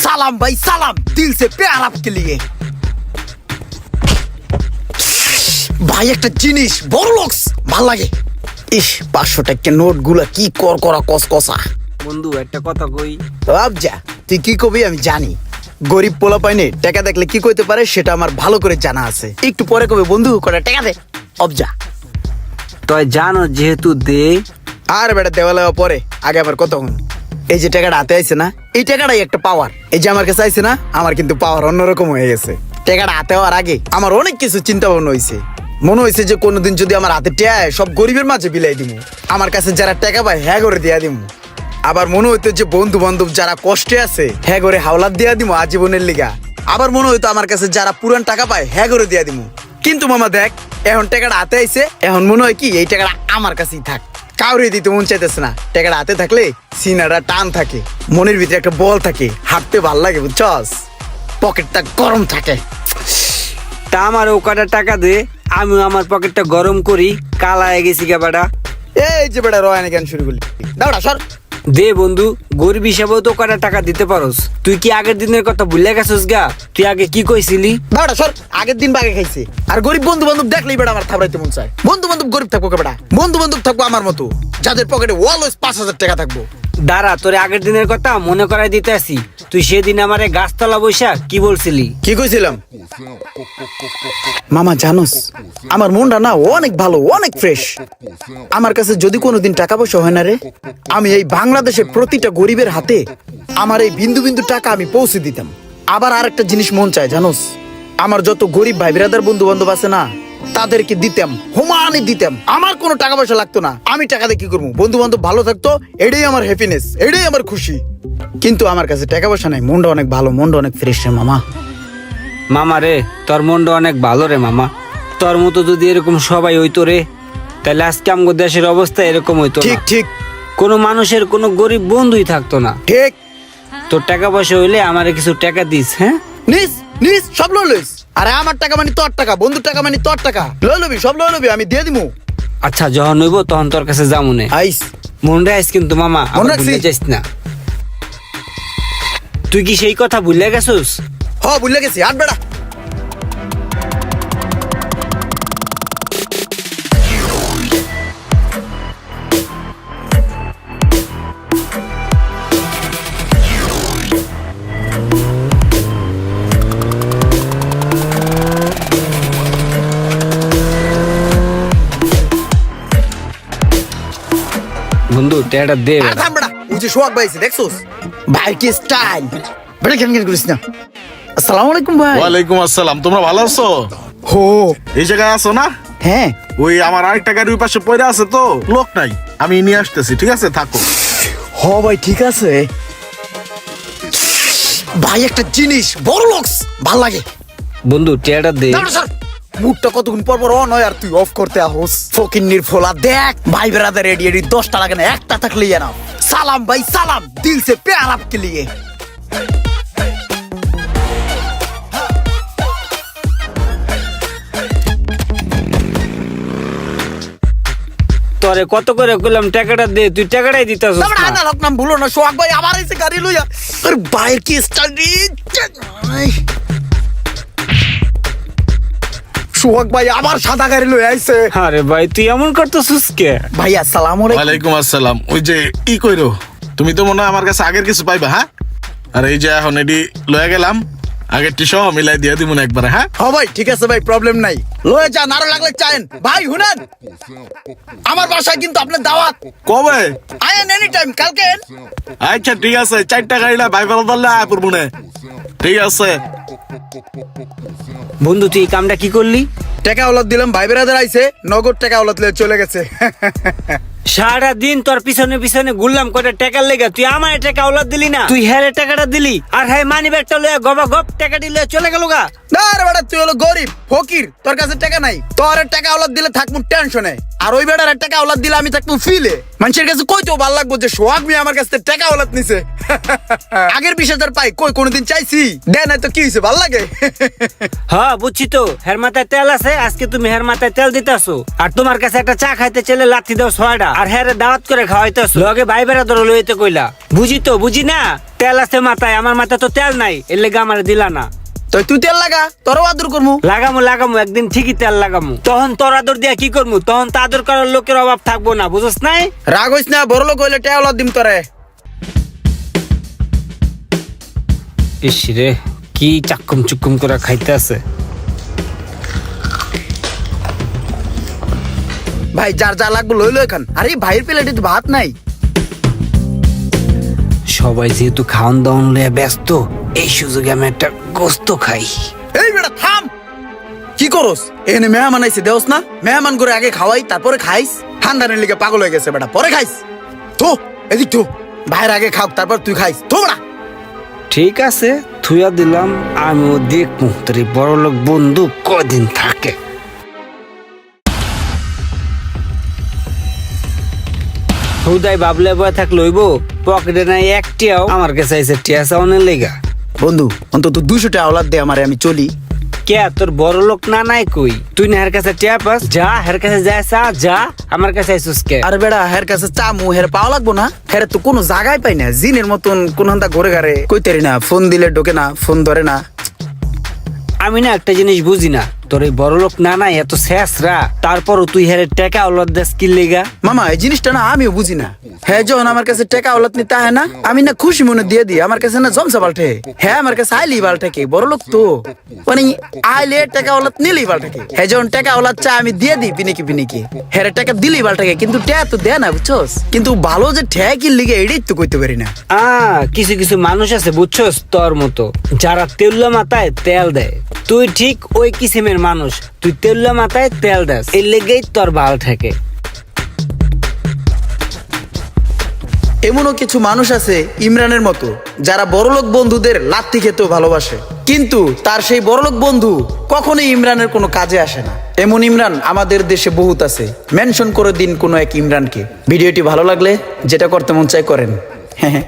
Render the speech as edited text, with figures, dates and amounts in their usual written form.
সালাম ভাই সালাম, দিল সে প্যার আপকে লিয়ে। ভাই একটা জিনিস বড় লোকস ভাল লাগে। ইস 500 টাকা নোট গুলা কি করা কসকসা। বন্ধু একটা কথা কই, যা তুই কি কবি আমি জানি। গরিব পোলা পাইনে টাকা দেখলে কি কইতে পারে সেটা আমার ভালো করে জানা আছে। একটু পরে কবে বন্ধু কটা টাকা দে। অবজা তুই জানো যেহেতু দে। আর বেটা দেওয়ালে পরে আগে আবার কত হন। এই যে টাকাটা হাতে আইছে না, এই টাকাটাই একটা পাওয়ার। এই যে আমার কাছে আইছে না, আমার কিন্তু পাওয়ার অন্যরকম হয়ে গেছে। টাকাটা হাতে হওয়ার আগে আমার অনেক কিছু চিন্তা ভাবনা হয়েছে। মনে হয়েছে যে কোনোদিন যদি আমার হাতে টেয়ায় সব গরিবের মাঝে বিলাই দিব, আমার কাছে যারা টাকা পায় হ্যাঁ করে দিয়া দিব। আবার মনে হইতো যে বন্ধু বান্ধব যারা কষ্টে আছে হ্যাঁ করে হাওলাত দিয়া দিব আজীবনের লিগা। আবার মনে হইতো আমার কাছে যারা পুরান টাকা পায় হ্যাঁ করে দিয়া দিব। কিন্তু মামা দেখ, এখন টাকাটা হাতে আইছে, এখন মনে হয় কি এই টাকাটা আমার কাছেই থাক। কাউরে দিতে মন চাইতেছে না। টাকাটা হাতে থাকলে সিনাটা টান থাকে, মনের ভিতরে একটা বল থাকে, হাঁটতে ভাল লাগে বুঝছস, পকেটটা গরম থাকে। তা আমার ও কটা টাকা দে, আমিও আমার পকেটটা গরম করি। কালা হয়ে গেছি গা বেটা। এই যে বেটা রয়ানি গান শুরু করলি, দাঁড়া সর। দে বন্ধু, গরিব হিসাবেও তো কটা টাকা দিতে পারোস। তুই কি আগের দিনের কথা ভুলে গেছিস গা? তুই আগে কি কইছিলি? দাঁড়া সর, আগের দিন বাগে খাইছে। আর গরিব বন্ধু বান্ধব দেখলেই বেটা আমার থাবড়াইতে মন চায়। বন্ধু বান্ধব গরিব থাকবো কে বেটা? বন্ধু বান্ধব থাকবো আমার মতো, যাদের পকেটে অলওয়েজ 5000 টাকা থাকবো। দাঁড়া, তোরে আগের দিনের কথা মনে করাই দিতে আসি। তুই সেদিন আমারে গাছতলা বৈশা কি বলছিলি? কি কইছিলাম মামা জানোস, আমার মনটা না অনেক ভালো, অনেক ফ্রেশ। আমার কাছে যদি কোনোদিন টাকা পয়সা হয় না রে, আমি এই বাংলাদেশের প্রতিটা গরিবের হাতে আমার এই বিন্দু বিন্দু টাকা আমি পৌঁছে দিতাম। আবার আরেকটা জিনিস মন চায় জানোস, আমার যত গরিব ভাই বিরাদার বন্ধু বান্ধব আছে না, তাদেরকে দিতাম, হুমানি দিতাম। আমার কোনো টাকা পয়সা লাগতো না। আমি টাকা দিয়ে কি করবো? বন্ধু বান্ধব ভালো থাকতো, এটাই আমার হ্যাপিনেস, এটাই আমার খুশি। কিন্তু আমার কাছে টাকা পয়সা নাই, মনটা অনেক ভালো, মনটা অনেক ফ্রেশ রে মামা। মামা রে, তোর মনটা অনেক ভালো রে মামা। তোর মতো যদি এরকম সবাই হইতো রে, তাহলে আজকে আমগো দেশের অবস্থা এরকম হইতো না। ঠিক ঠিক কোনো মানুষের কোনো গরিব বন্ধুই থাকতো না। ঠিক। তোর টাকা পয়সা হইলে আমারে কিছু টাকা দিস। হ্যাঁ নিস নিস, সব লইস। আরে আমার টাকা মানে তোর টাকা, বন্ধুর টাকা মানে তোর টাকা। লই লবি, সব লই লবি, আমি দিয়ে দিমু। আচ্ছা, যখন হইব তখন তোর কাছে যামুনে। আইস মনে রাখিস কিন্তু মামা, মনে আবার রাখছি। ভুলে যাইস না। তুই কি সেই কথা ভুলে গেছিস? ভুলে গেছি, আট বেড়া। বন্ধু টেটা দে আর থাম বেড়া, ওই যে সোহাগ ভাই আছে দেখছোস? ভাই কি স্টাইল, বেড়া কেন কেন করিস না। আসসালামু আলাইকুম ভাই। ওয়ালাইকুম আসসালাম। তোমরা ভালো আছো? হো এই জায়গায় আছো না? হ্যাঁ ওই আমার আরেকটা গাড়ি ওই পাশে পড়ে আছে, তো লোক নাই, আমি নিয়ে আসতেছি। ঠিক আছে, থাকো। ভাই ঠিক আছে। ভাই একটা জিনিস বড় লোকস ভাল লাগে। বন্ধু টেটা দে। দাঁড়া স্যার, মুডটা কতক্ষণ পর পর অন হয় আর তুই অফ করতে আহোস। ফকিন্নির ফোলা দেখ, ভাই বেরাদার রেডি রেডি 10টা লাগে না, একটা থাকলেই না। সালাম ভাই সালাম, দিল সে প্যার আপকে লিয়ে। তোরে কত করে কইলাম টাকাটা দে, তুই টাকাটাই দিতাছিস তারপরে না। আনা লোক নাম ভুলো না, সোহাগ ভাই আবার এসে গাড়ি লইয়া। আরে ভাইয়ের কি স্টাইল রে। সোহাগ ভাই আবার সাদা গাড়ি লইয়া আইছে। আরে ভাই তুই এমন করতেছিস কে? ভাই আসসালামু আলাইকুম। ওয়ালাইকুম আসসালাম। ওই যে কি কইরো, তুমি তো মনে হয় আমার কাছে আগের কিছু পাইবা। হ্যাঁ, আর এই যে এখন এডি লয়ে গেলাম, আগের টি সহ মিলাই দিয়ে দিব না একবারে। হ্যাঁ ভাই ঠিক আছে ভাই, প্রবলেম নাই, লয়ে যান, আরো লাগলে চাইন। ভাই শুনেন, আমার বাসায় কিন্তু আপনার দাওয়াত। কবে? আয়েন এনি টাইম, কালকে। আচ্ছা ঠিক আছে, 4টা গাড়িটা ভাই ভালো ধরলে আয় পড়বো না। ঠিক আছে। বন্ধু তুই এই কামটা কি করলি? টাকা ওলাদ দিলাম, ভাই বেরাদার আইছে, নগদ টাকা ওলাদ লয়ে চলে গেছে। সারা দিন তোর পিছনে পিছনে ঘুরলাম কয়টা টাকার লেগে, তুই আমার টাকা ওলাদ দিলি না। তুই হ্যারে টাকাটা দিলি, আর হ্যাঁ মানি ব্যাগটা লয়ে গবা গপ টাকাটি লয়ে চলে গেল গা। না রে বেটা, তুই হলো গরিব ফকির, তোর কাছে টাকা নাই। তোর টাকা ওলাদ দিলে থাকবো টেনশনে, আর ওই বেটার টাকা ওলাদ দিলে আমি থাকবো ফিলে। মানুষের কাছে কইতেও ভালো লাগবো যে সোহাগ মিয়া আমার কাছে টাকা ওলাদ নিছে। আগের 20,000 পাই কই কোনোদিন চাইছি? দেয় না তো কি হয়েছে, ভাল লাগে। হ্যাঁ বুঝছি তো, হের মাথায় তেল আছে, আজকে তুমি হের মাথায় তেল দিতেছো। আর তোমার কাছে একটা চা খাইতে চলে লাথি দাও 6টা। আর হ্যাঁ রে দাওয়াত করে খাওয়াইতেছ লগে ভাই বেড়া ধরো লইতে কইলা বুঝি না তেল আছে মাথায় আমার মাথায় তো তেল নাই এর লেগে আমার দিলা না তুই তেল লাগা তোরও আদর করবো। লাগামু একদিন ঠিকই তেল লাগামু তখন তোর আদর দিয়া কি করবো তখন তো আদর করার লোকের অভাব থাকবো না বুঝছ নাই। রাগ হইস না, বড় লোক হইলে টেওলা দিম তোরে। ইস রে কি চাক্কুম চুক্কুম করে খাইতে আছে। ভাই যার যা লাগবে লইলো এখান। আরে ভাইয়ের প্লেটে তো ভাত নাই। সবাই যেহেতু খাওয়ান দাওয়ান লইয়া ব্যস্ত এই সুযোগে আমি একটা গোস্ত খাই। এই বেটা থাম, কি করস? এখানে মেহমান আইছে দেওস না? মেহমান করে আগে খাওয়াই তারপরে খাইস। ঠান্ডার লিগে পাগল হয়ে গেছে বেটা, পরে খাইস। তো এদিক তো ভাইয়ের আগে খাও তারপর তুই খাইস তো বেটা। ঠিক আছে থুয়া দিলাম, আমিও দেখবো তোর এই বড় লোক বন্ধু কদিন থাকে। হুদাই বাবলে বয় থাক লইব পকেটে নাই একটিয়াও আমার কাছে আইছে টিয়া চাওয়ানের লেগা। বন্ধু অন্তত 200 টাকা আওলাদ দে আমারে, আমি চলি। কে তোর বড় লোক না নাই কই? তুই না হের কাছে টিয়া পাস, যা হের কাছে যায় চা যা, আমার কাছে আইসুস কে? আরে বেড়া হের কাছে চা মু হের পাওয়া লাগবো না? হের তো কোনো জায়গায় পাই না, জিনের মতন কোন হান্দা ঘুরে ঘাড়ে কইতেরি না, ফোন দিলে ঢোকে না, ফোন ধরে না। আমি না একটা জিনিস বুঝি না, তোর এই বড় লোক না নাই এত শেষরা তারপরও তুই হেরে টাকা ওলাদ দেশ কি লেগা? মামা এই জিনিসটা না আমিও বুঝি না। হ্যাঁ যখন আমার কাছে টাকা ওলাদ নিতে হয় না, আমি না খুশি মনে দিয়ে দিই। আমার কাছে না জমসা বাল্টে। হ্যাঁ আমার কাছে আইলি বাল্টে কে বড় লোক তো, মানে আইলে টাকা ওলাদ নিলি বাল্টে কে। হ্যাঁ যখন টাকা ওলাদ চা আমি দিয়ে দিই পিনিকি হ্যাঁ টাকা দিলি বাল্টে কে, কিন্তু টাকা তো দেয় না বুঝছস। কিন্তু ভালো যে ঠ্যা কি লিগে এটাই তো কইতে পারি না। কিছু কিছু মানুষ আছে বুঝছস তোর মতো, যারা তেল্লা মাথায় তেল দেয়। তুই ঠিক ওই কিসিমের মানুষ, তুই তেল্লা মাথায় তেল দেস, এই লেগেই তোর ভাল থাকে। এমনও কিছু মানুষ আছে ইমরানের মতো, যারা বড়লোক বন্ধুদের লাত্তি খেতেও ভালোবাসে, কিন্তু তার সেই বড়লোক বন্ধু কখনোই ইমরানের কোনো কাজে আসে না। এমন ইমরান আমাদের দেশে বহুত আছে। মেনশন করে দিন কোনো এক ইমরানকে। ভিডিওটি ভালো লাগলে যেটা করতে মন চায় করেন। হ্যাঁ।